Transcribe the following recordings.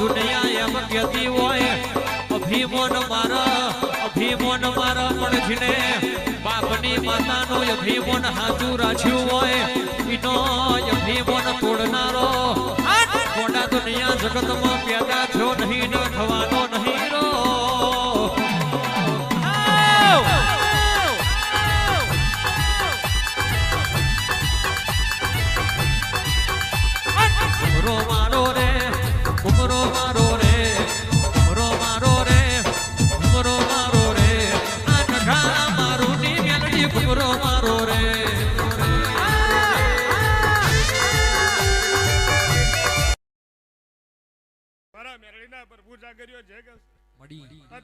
દુનિયા એમ કહેતી હોય અભિમાન મારા પણ જેને બાપની માતાનું અભિમાન હાજુ રાખ્યું હોય એનો અભિમાન તોડનારો મોટા દુનિયા જગતમાં પેદા થયો નહીં ને થવાનો નહીં રો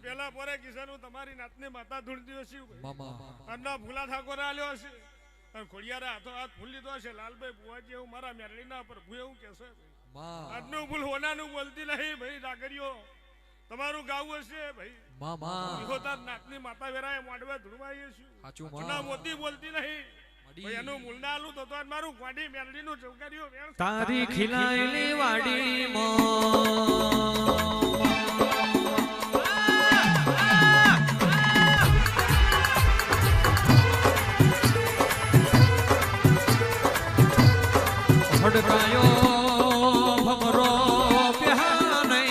પેલા પોરે કિસાન તમારી નાતને માતા ધૂળતી હશે અન્ના ભૂલા ઠાકોર આલ્યો હશે અને ખોડિયારે હાથો હાથ ભૂલ લીધો હશે લાલભાઈ બુવાજી એવું મારા મેરડીના પ્રભુ એવું કહેશે આજનું ભૂલ હોનાનું બોલતી નહીં ભાઈ ડાગરીઓ તમારું ગાવું હશે ભાઈ ઇહોતાર નાતની માતા વેરાએ મોડવે ધૂળવાઈએ છું ના મોતી બોલતી નહીં એનું મૂળ ના આલું તો મારું વાડી મેરડી નું ચૌકારીઓ તારી ખીલાયેલી વાડી હડકાયો ભમરો પ્યાને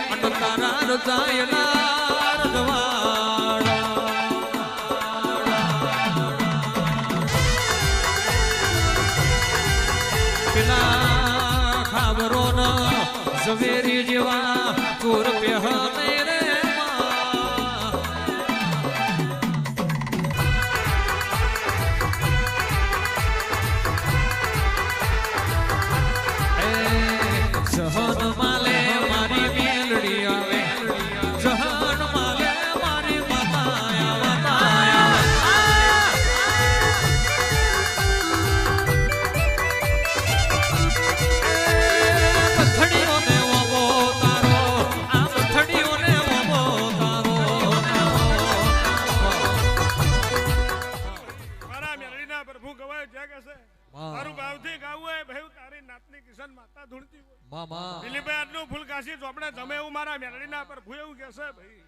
અને તારા રજાયેલા રજવાડા પેલા ખાબરો ન ઝવેરી જેવા ચોર પ્યાને રે જહન માલે મારી મેલડી આવે જહન માલે મારી માતા પથડીઓને ઓબો તારો આ પથડીઓને ઓબો તારો મારા મેલડીના પ્રભુ ગવાય છે કે છે મારું ભાવથી ગાવું હોય ભાઈ તારી નાતની કિશન માતા ધૂળતી દિલીપભાઈ આટલું ફૂલ કાશી ચોપડે જમે એવું મારા મેરડીના પર ભૂ એવું કહેશે ભાઈ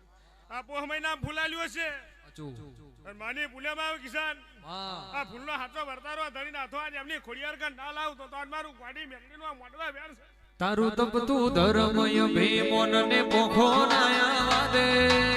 આ પોહ મહિના ફૂલાલ્યું છે માની પુલિયામાં આવ્યું કિસાન આ ફૂલનો હાથો વર્તારો ધણીને હાથો આજ એમની ખોડિયાર કન ના લાવ તો મારું ગાડી મેરડીનું આ મોડવા વેર છે તારું તપતું ધર્મય ભીમોન ને પોખો નાયા દે